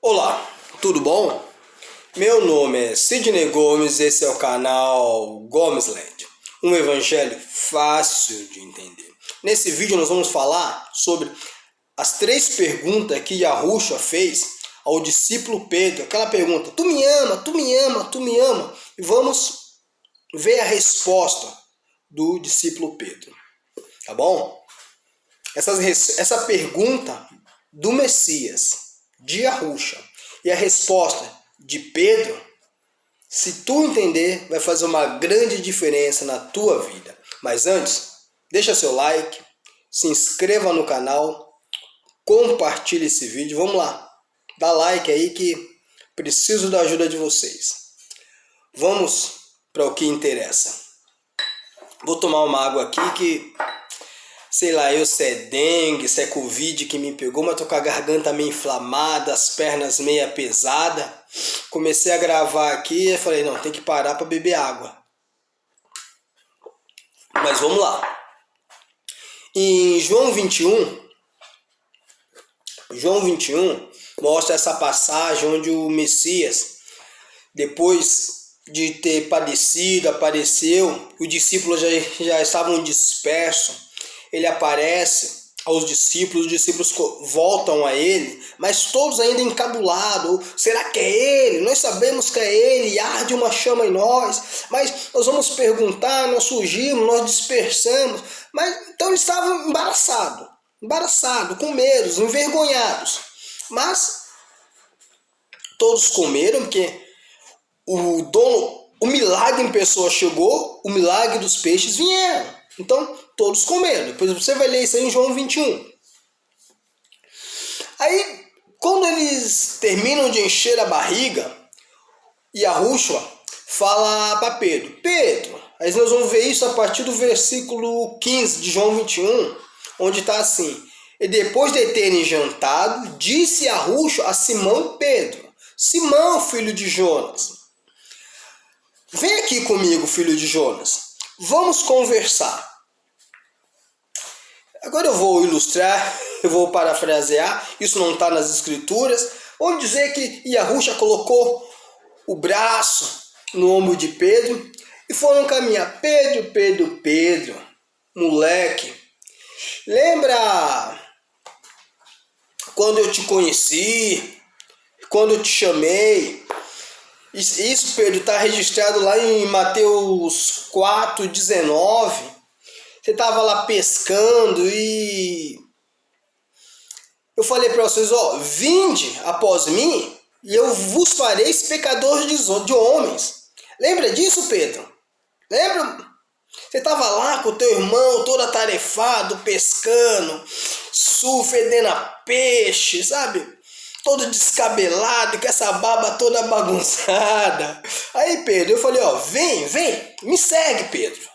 Olá, tudo bom? Meu nome é Sidney Gomes e esse é o canal Gomesland, um evangelho fácil de entender. Nesse vídeo nós vamos falar sobre as 3 perguntas que Yahushua fez ao discípulo Pedro. Aquela pergunta, tu me ama, tu me ama, tu me ama? E vamos ver a resposta do discípulo Pedro, tá bom? Essa pergunta do Messias, de Yahushua, e a resposta de Pedro, se tu entender, vai fazer uma grande diferença na tua vida. Mas antes, deixa seu like, se inscreva no canal, compartilhe esse vídeo. Vamos lá, dá like aí que preciso da ajuda de vocês. Vamos para o que interessa. Vou tomar uma água aqui que, sei lá, se é dengue, se é covid que me pegou, mas tô com a garganta meio inflamada, as pernas meio pesadas. Comecei a gravar aqui e falei, não, tem que parar para beber água. Mas vamos lá. Em João 21 mostra essa passagem onde o Messias, depois de ter padecido, apareceu, os discípulos já estavam dispersos. Ele aparece aos discípulos, os discípulos voltam a ele, mas todos ainda encabulados. Será que é ele? Nós sabemos que é ele, arde uma chama em nós, mas nós vamos perguntar, nós surgimos, nós dispersamos. Mas então eles estavam embaraçados, com medo, envergonhados. Mas todos comeram, porque o milagre em pessoa chegou, o milagre dos peixes vieram. Então, todos comeram. Depois você vai ler isso aí em João 21. Aí, quando eles terminam de encher a barriga, Yahushua fala para Pedro. Aí nós vamos ver isso a partir do versículo 15 de João 21, onde está assim. E depois de terem jantado, disse Yahushua a Simão Pedro. Simão, filho de Jonas. Vem aqui comigo, filho de Jonas. Vamos conversar. Agora eu vou ilustrar, eu vou parafrasear, isso não está nas escrituras. Vamos dizer que Yahushua colocou o braço no ombro de Pedro e foram caminhar. Pedro, moleque, lembra quando eu te conheci, quando eu te chamei? Isso, Pedro, está registrado lá em Mateus 4:19. Você estava lá pescando e eu falei para vocês, vinde após mim e eu vos farei pecadores de homens. Lembra disso, Pedro? Lembra? Você estava lá com o teu irmão todo atarefado, pescando, fedendo a peixe, sabe? Todo descabelado, com essa barba toda bagunçada. Aí, Pedro, eu falei, vem, me segue, Pedro,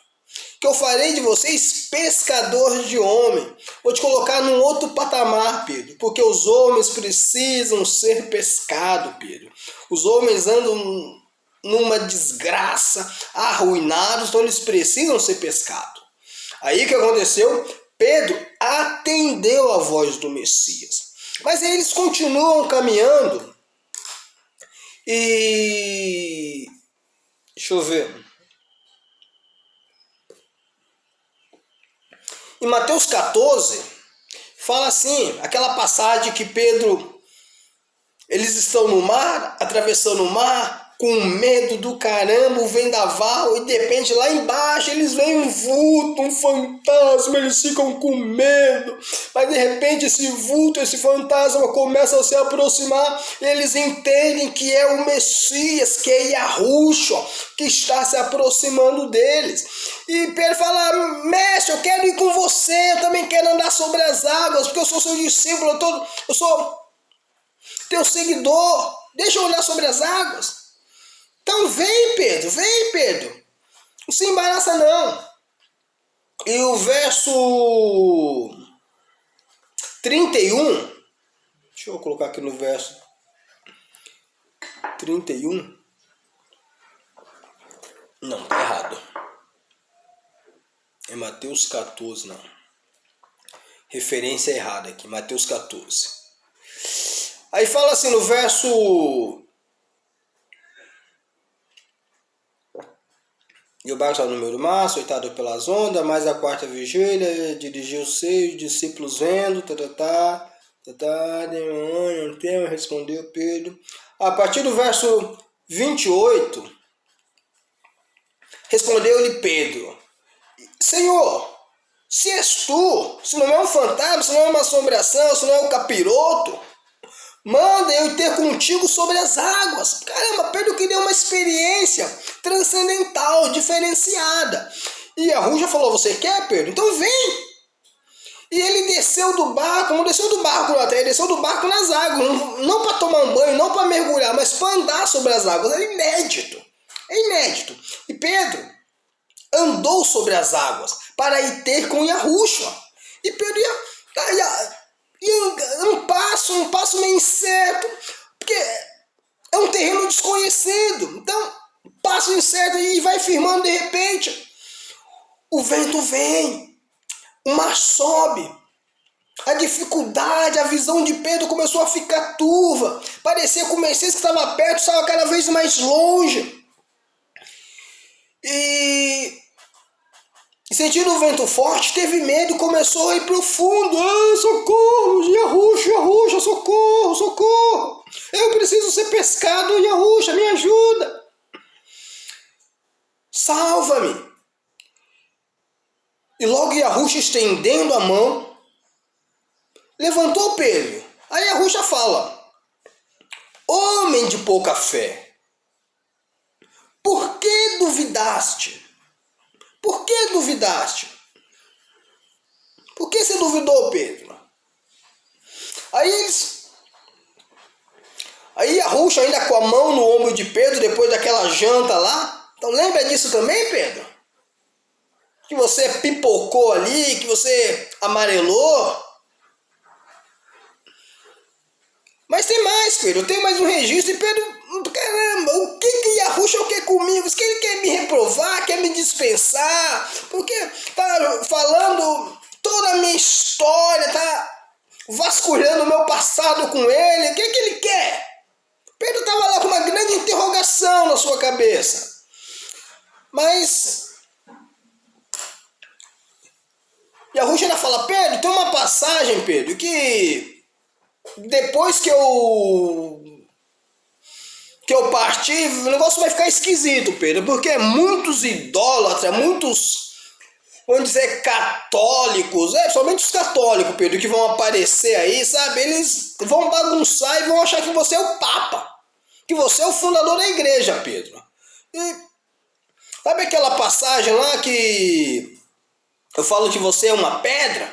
que eu farei de vocês pescadores de homens. Vou te colocar num outro patamar, Pedro, porque os homens precisam ser pescados, Pedro. Os homens andam numa desgraça, arruinados, então eles precisam ser pescados. Aí o que aconteceu? Pedro atendeu a voz do Messias. Mas aí eles continuam caminhando e... deixa eu ver. Em Mateus 14, fala assim, aquela passagem que Pedro, eles estão no mar, atravessando o mar, com medo do caramba, o vendaval, e de repente lá embaixo eles veem um vulto, um fantasma, eles ficam com medo, mas de repente esse vulto, esse fantasma começa a se aproximar, e eles entendem que é o Messias, que é Yahushua, que está se aproximando deles. E Pedro fala, mestre, eu quero ir com você, eu também quero andar sobre as águas, porque eu sou seu discípulo, eu sou teu seguidor, deixa eu olhar sobre as águas. Então vem Pedro, não se embaraça não. E o verso 31, deixa eu colocar aqui no verso 31, não, tá errado, é Mateus 14, não, referência errada aqui, Mateus 14. Aí fala assim no verso... E o barco estava no meio do mar, açoitado pelas ondas, mais a quarta vigília, dirigiu-se, os discípulos vendo, não tem, respondeu Pedro. A partir do verso 28, respondeu-lhe Pedro, Senhor, se és tu, se não é um fantasma, se não é uma assombração, se não é um capiroto, manda eu ter contigo sobre as águas. Caramba, Pedro queria uma experiência transcendental, diferenciada. E Yahushua falou, você quer, Pedro? Então vem. E ele desceu do barco, não desceu do barco na terra, ele desceu do barco nas águas. Não para tomar um banho, não para mergulhar, mas para andar sobre as águas. É inédito. É inédito. E Pedro andou sobre as águas para ir ter com Yahushua. E Pedro ia um passo meio incerto, porque é um terreno desconhecido. Então, passo incerto e vai firmando de repente. O vento vem, o mar sobe, a dificuldade, a visão de Pedro começou a ficar turva. Parecia que o Messias que estava perto estava cada vez mais longe. E sentindo o vento forte, teve medo e começou a ir para o fundo. Socorro, Yahushua, socorro, socorro. Eu preciso ser pescado, Yahushua, me ajuda. Salva-me. E logo Yahushua, estendendo a mão, levantou Pedro. Aí Yahushua fala, homem de pouca fé, por que duvidaste? Por que duvidaste? Por que você duvidou, Pedro? Aí Yahushua ainda com a mão no ombro de Pedro, depois daquela janta lá. Então lembra disso também, Pedro? Que você pipocou ali, que você amarelou. Mas tem mais, Pedro. Tem mais um registro. E Pedro, caramba, o que Yahushua quer comigo? Que ele quer me reprovar, quer me dispensar? Porque tá falando toda a minha história, tá vasculhando o meu passado com ele. O que ele quer? Pedro estava lá com uma grande interrogação na sua cabeça. Mas Yahushua ainda fala, Pedro, tem uma passagem, Pedro, que depois que eu partir, o negócio vai ficar esquisito, Pedro, porque muitos idólatras, muitos, vamos dizer, católicos, somente os católicos, Pedro, que vão aparecer aí, sabe, eles vão bagunçar e vão achar que você é o Papa, que você é o fundador da igreja, Pedro. E sabe aquela passagem lá que eu falo que você é uma pedra?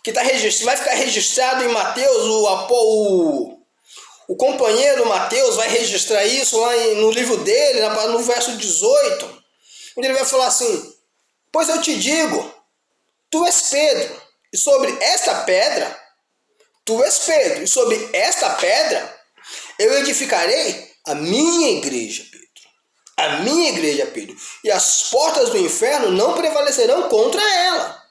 Que vai ficar registrado em Mateus, o companheiro Mateus vai registrar isso lá no livro dele, no verso 18, onde ele vai falar assim, pois eu te digo, tu és Pedro, e sobre esta pedra, tu és Pedro, e sobre esta pedra, eu edificarei a minha igreja, Pedro. A minha igreja, Pedro. E as portas do inferno não prevalecerão contra ela.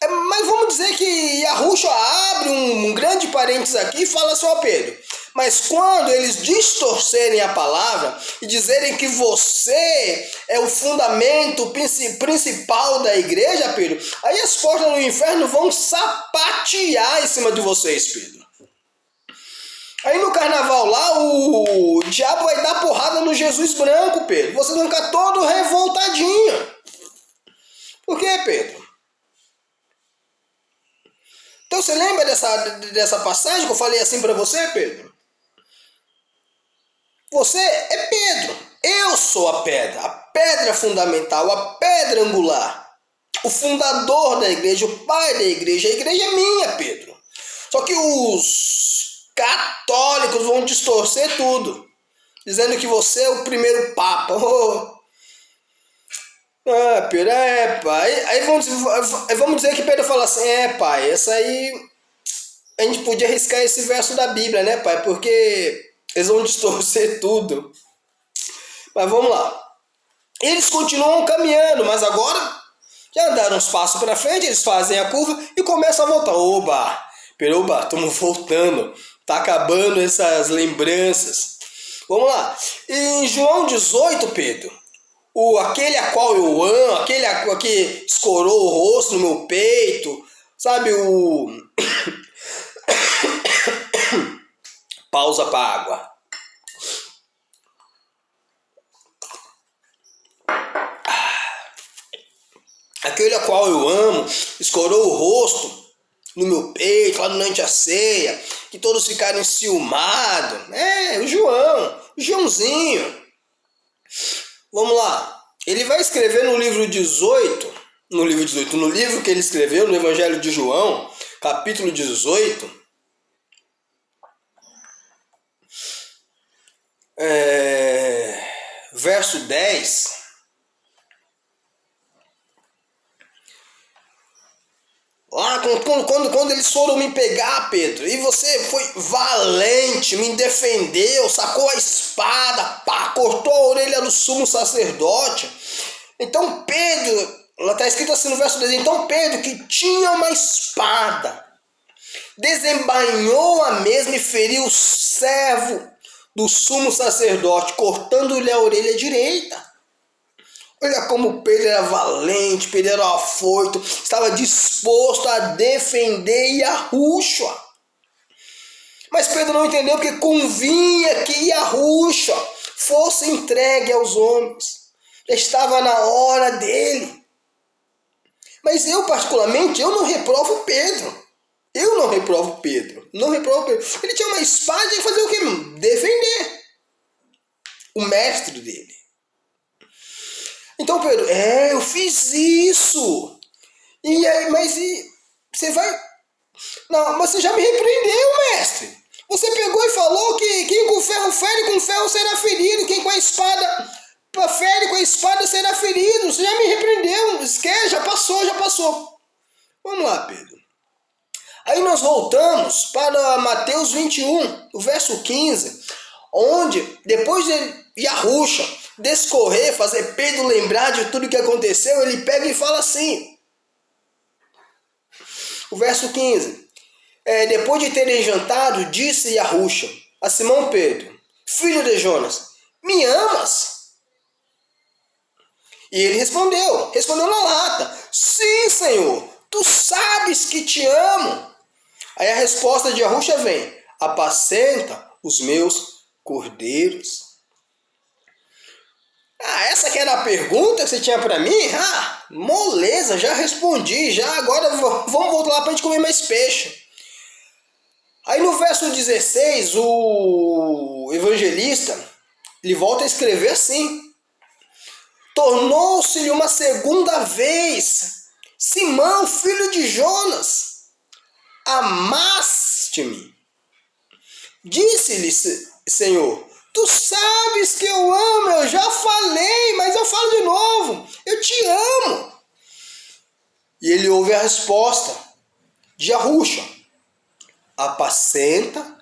Mas vamos dizer que Yahushua abre um grande parênteses aqui e fala assim, ó Pedro, mas quando eles distorcerem a palavra e dizerem que você é o fundamento principal da igreja, Pedro, aí as portas do inferno vão sapatear em cima de vocês, Pedro. Aí no carnaval lá, o diabo vai dar porrada no Jesus branco, Pedro. Vocês vão ficar todo revoltadinho. Por quê, Pedro? Então você lembra dessa passagem que eu falei assim para você, Pedro? Você é Pedro. Eu sou a pedra fundamental, a pedra angular. O fundador da igreja, o pai da igreja. A igreja é minha, Pedro. Só que os católicos vão distorcer tudo, dizendo que você é o primeiro papa. Pedro, pai. Aí vamos dizer que Pedro fala assim, pai, essa aí a gente podia arriscar esse verso da Bíblia, né, pai? Porque eles vão distorcer tudo. Mas vamos lá. Eles continuam caminhando, mas agora já andaram uns passos para frente, eles fazem a curva e começam a voltar. Oba! Peruba, estamos voltando. Tá acabando essas lembranças. Vamos lá. Em João 18, Pedro, aquele a qual eu amo, aquele que escorou o rosto no meu peito, sabe, pausa para água. Aquele a qual eu amo, escorou o rosto no meu peito, lá durante a ceia, que todos ficaram enciumados. O Joãozinho. Vamos lá. Ele vai escrever no livro no livro que ele escreveu, no Evangelho de João, capítulo 18, verso 10. Lá quando eles foram me pegar, Pedro, e você foi valente, me defendeu, sacou a espada, cortou a orelha do sumo sacerdote. Então Pedro, lá está escrito assim no verso 10, então Pedro, que tinha uma espada, desembainhou a mesma e feriu o servo do sumo sacerdote, cortando-lhe a orelha direita. Olha como Pedro era valente, Pedro era afoito, estava disposto a defender Yahushua. Mas Pedro não entendeu que convinha que Yahushua fosse entregue aos homens. Estava na hora dele. Mas eu, particularmente, eu não reprovo Pedro. Não reprovo Pedro. Ele tinha uma espada e ia fazer o quê? Defender o mestre dele. Então Pedro, eu fiz isso. E aí, mas você vai... Não, mas você já me repreendeu, mestre. Você pegou e falou que quem com ferro fere, com ferro será ferido. Quem com a espada fere, com a espada será ferido. Você já me repreendeu. Esquece, já passou. Vamos lá, Pedro. Aí nós voltamos para Mateus 21, o verso 15, onde, depois de Yahushua descorrer, fazer Pedro lembrar de tudo que aconteceu, ele pega e fala assim, o verso 15, depois de terem jantado, disse Yahushua a Simão Pedro, filho de Jonas, me amas? E ele respondeu na lata, sim, Senhor, tu sabes que te amo. Aí a resposta de Yahushua vem, apacenta os meus cordeiros. Essa que era a pergunta que você tinha para mim? Moleza, já respondi, agora vamos voltar lá para a gente comer mais peixe. Aí no verso 16, o evangelista, ele volta a escrever assim, tornou-se-lhe uma segunda vez, Simão, filho de Jonas, amaste-me? Disse-lhe, Senhor, tu sabes que eu amo, eu já falei, mas eu falo de novo, eu te amo. E ele ouve a resposta de Yahushua, apacenta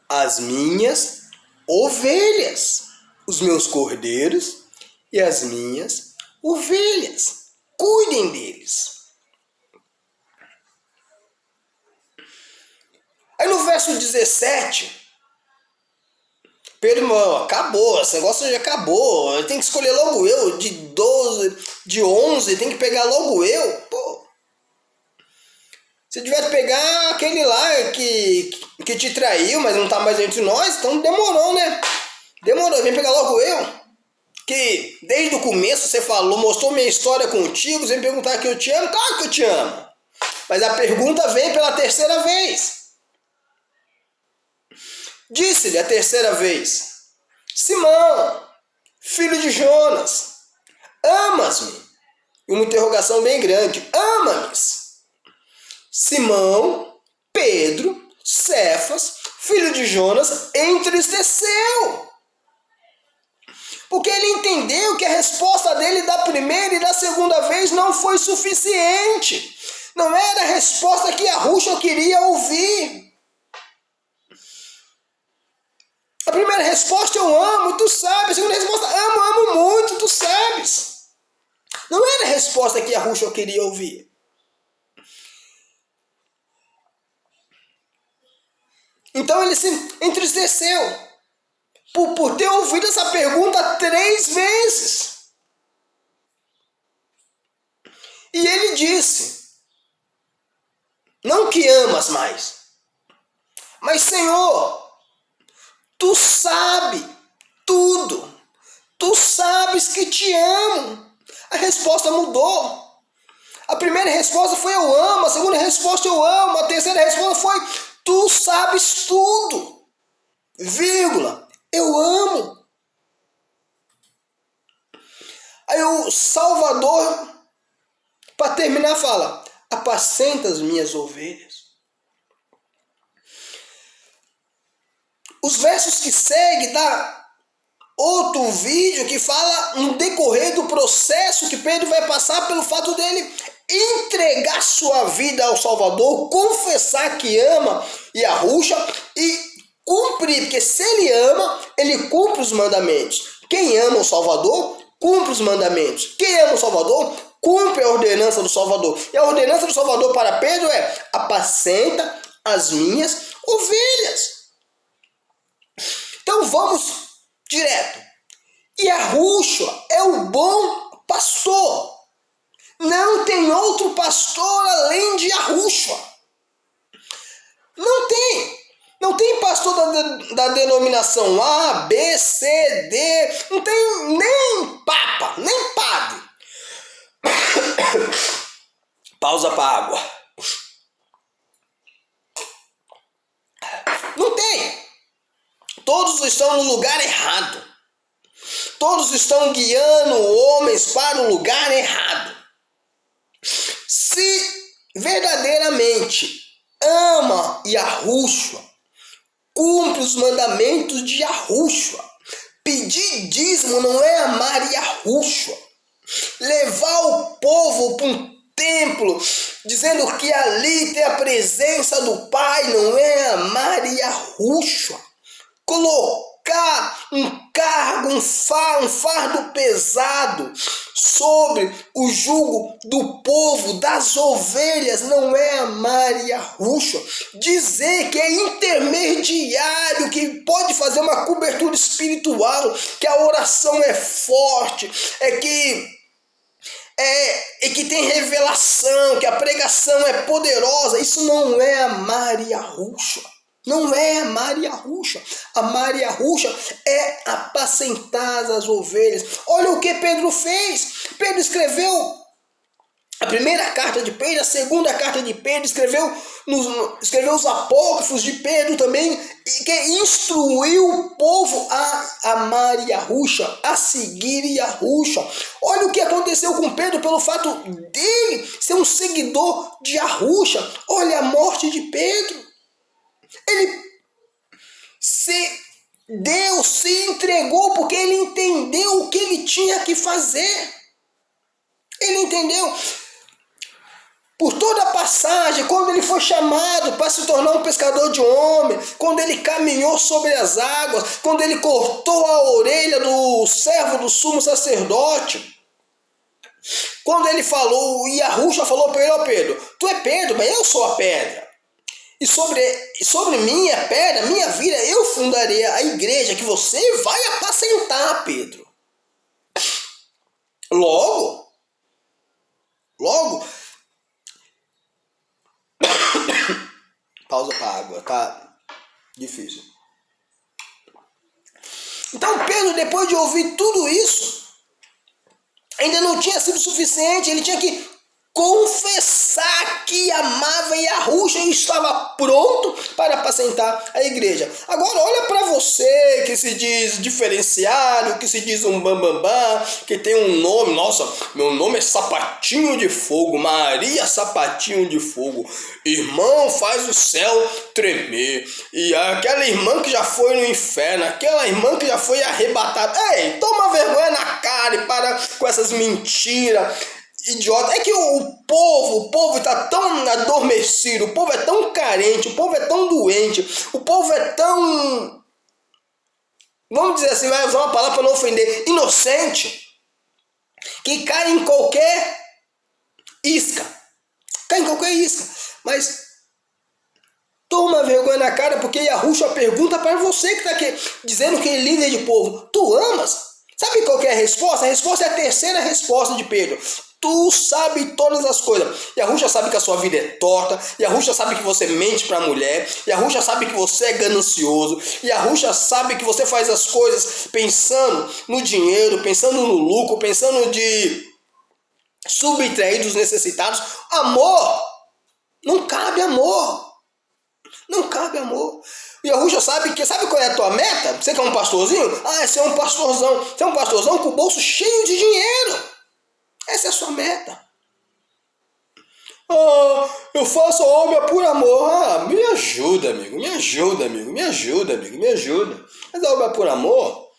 as minhas ovelhas, os meus cordeiros e as minhas ovelhas, cuidem deles. Aí no verso 17, Pedro, acabou, esse negócio já acabou, tem que escolher logo eu, de 12, de 11, tem que pegar logo eu, pô. Se tivesse pegar aquele lá que te traiu, mas não tá mais entre nós, então demorou, né? Demorou, vem pegar logo eu. Que desde o começo você falou, mostrou minha história contigo, você me perguntar que eu te amo, claro que eu te amo. Mas a pergunta vem pela terceira vez. Disse-lhe a terceira vez, Simão, filho de Jonas, amas-me? E uma interrogação bem grande, ama-me? Simão, Pedro, Cefas, filho de Jonas, entristeceu. Porque ele entendeu que a resposta dele da primeira e da segunda vez não foi suficiente. Não era a resposta que Yahushua queria ouvir. A primeira resposta, eu amo, tu sabes. A segunda resposta, amo muito, tu sabes. Não era a resposta que Yahushua queria ouvir. Então ele se entristeceu por ter ouvido essa pergunta 3 vezes. E ele disse: não que amas mais, mas Senhor, tu sabes tudo. Tu sabes que te amo. A resposta mudou. A primeira resposta foi eu amo. A segunda resposta eu amo. A terceira resposta foi tu sabes tudo. Vírgula. Eu amo. Aí o Salvador, para terminar, fala: apacenta as minhas ovelhas. Os versos que seguem dá outro vídeo que fala no decorrer do processo que Pedro vai passar pelo fato dele entregar sua vida ao Salvador, confessar que ama Yahushua e cumprir, porque se ele ama, ele cumpre os mandamentos. Quem ama o Salvador, cumpre os mandamentos. Quem ama o Salvador, cumpre a ordenança do Salvador. E a ordenança do Salvador para Pedro é: apacenta as minhas ovelhas. Então vamos direto. Yahushua é o bom pastor. Não tem outro pastor além de Yahushua. Não tem. Não tem pastor da denominação A, B, C, D. Não tem nem papa, nem padre. Pausa para água. Não tem. Todos estão no lugar errado. Todos estão guiando homens para o lugar errado. Se verdadeiramente ama Yahushua, cumpre os mandamentos de Yahushua. Pedir dízimo não é amar Yahushua. Levar o povo para um templo, dizendo que ali tem a presença do Pai, não é amar Yahushua. Colocar um cargo, um fardo pesado sobre o jugo do povo, das ovelhas, não é amar Yahushua. Dizer que é intermediário, que pode fazer uma cobertura espiritual, que a oração é forte, é que tem revelação, que a pregação é poderosa, isso não é amar Yahushua. Não é amar Yahushua. Amar Yahushua é apacentar as ovelhas. Olha o que Pedro fez. Pedro escreveu a primeira carta de Pedro, a segunda carta de Pedro, escreveu os apócrifos de Pedro também, que instruiu o povo a amar Yahushua, a seguir Yahushua. Olha o que aconteceu com Pedro pelo fato dele ser um seguidor de Yahushua. Olha a morte de Pedro. Deus se entregou porque ele entendeu o que ele tinha que fazer. Ele entendeu. Por toda a passagem, quando ele foi chamado para se tornar um pescador de homem, quando ele caminhou sobre as águas, quando ele cortou a orelha do servo do sumo sacerdote, quando ele falou, Yahushua falou para ele: ó Pedro, tu é Pedro, mas eu sou a pedra. E sobre minha pedra, minha vida, eu fundarei a igreja que você vai apacentar, Pedro. Logo, pausa para água, tá difícil. Então Pedro, depois de ouvir tudo isso, ainda não tinha sido suficiente, ele tinha que confessar que amava Yahushua e estava pronto para apacentar a igreja. Agora olha para você que se diz diferenciado, que se diz um bambambam, que tem um nome, nossa, meu nome é Sapatinho de Fogo, Maria Sapatinho de Fogo, irmão faz o céu tremer, e aquela irmã que já foi no inferno, aquela irmã que já foi arrebatada. Ei, toma vergonha na cara e para com essas mentiras. Idiota. É que o povo está tão adormecido, o povo é tão carente, o povo é tão doente, o povo é tão, vamos dizer assim, vai usar uma palavra para não ofender, inocente, que cai em qualquer isca. Mas Toma vergonha na cara, porque Yahushua pergunta para você que está aqui, dizendo que ele é líder de povo. Tu amas? Sabe qual que é a resposta? A resposta é a terceira resposta de Pedro. Tu sabe todas as coisas. Yahushua sabe que a sua vida é torta. Yahushua sabe que você mente para a mulher. Yahushua sabe que você é ganancioso. Yahushua sabe que você faz as coisas pensando no dinheiro, pensando no lucro, pensando de subtrair dos necessitados. Amor! Não cabe amor. Não cabe amor. O Yahushua sabe qual é a tua meta? Você que é um pastorzinho? Você é um pastorzão. Você é um pastorzão com o bolso cheio de dinheiro. Essa é a sua meta. Eu faço a obra por amor. Me ajuda, amigo. Me ajuda, amigo. Me ajuda, amigo. Me ajuda. Mas a obra por amor?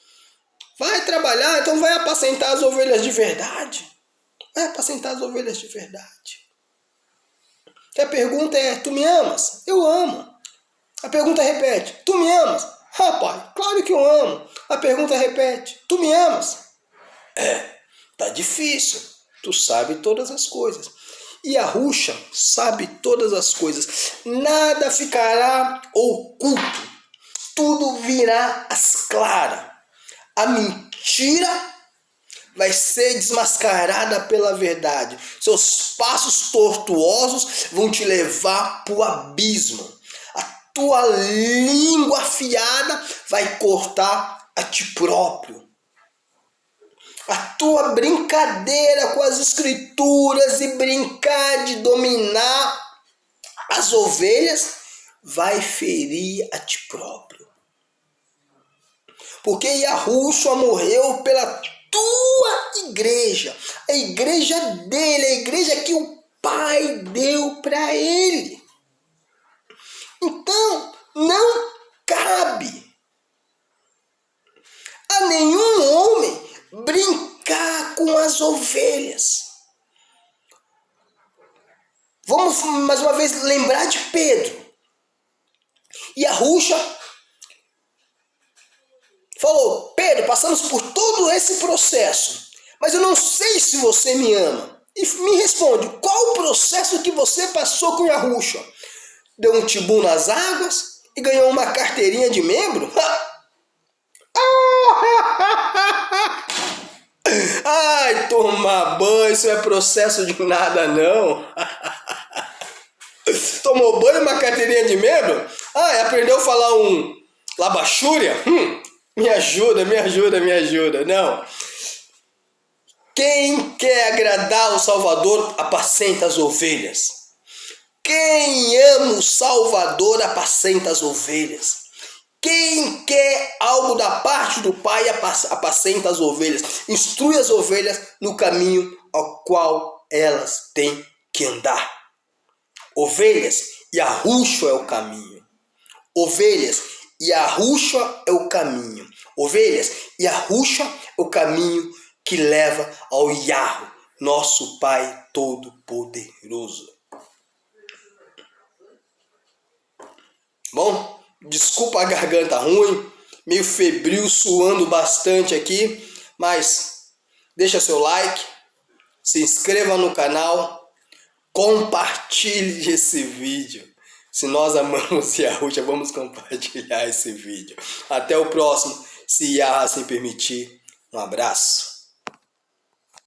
Vai trabalhar, então vai apacentar as ovelhas de verdade. Vai apacentar as ovelhas de verdade. A pergunta é, tu me amas? Eu amo. A pergunta repete, tu me amas? Pai, claro que eu amo. A pergunta repete, tu me amas? Tá difícil. Tu sabe todas as coisas. E Yahushua sabe todas as coisas. Nada ficará oculto. Tudo virá às claras. A mentira vai ser desmascarada pela verdade. Seus passos tortuosos vão te levar para o abismo. A tua língua afiada vai cortar a ti próprio. A tua brincadeira com as escrituras e brincar de dominar as ovelhas vai ferir a ti próprio. Porque Yahushua morreu pela tua igreja. A igreja dele, a igreja que o Pai deu para ele. Então, não cabe a nenhum homem brincar com as ovelhas. Vamos mais uma vez lembrar de Pedro. Yahushua falou, Pedro, passamos por todo esse processo, mas eu não sei se você me ama. E me responde, qual o processo que você passou com Yahushua? Deu um tibu nas águas e ganhou uma carteirinha de membro? Ai, tomar banho, isso não é processo de nada não. Tomou banho, uma carteirinha de membro? Aprendeu a falar um labachúria? Me ajuda, me ajuda, me ajuda. Não. Quem quer agradar o Salvador, apacenta as ovelhas. Quem ama o Salvador, apacenta as ovelhas. Quem quer algo da parte do Pai, apacenta as ovelhas. Instrui as ovelhas no caminho ao qual elas têm que andar. Ovelhas, Yahushua é o caminho. Ovelhas, Yahushua é o caminho. Ovelhas, Yahushua é o caminho que leva ao Yahu, nosso Pai Todo-Poderoso. Bom, desculpa a garganta ruim, meio febril, suando bastante aqui, mas deixa seu like, se inscreva no canal, compartilhe esse vídeo. Se nós amamos Yahushua, vamos compartilhar esse vídeo. Até o próximo, se Yah assim permitir. Um abraço.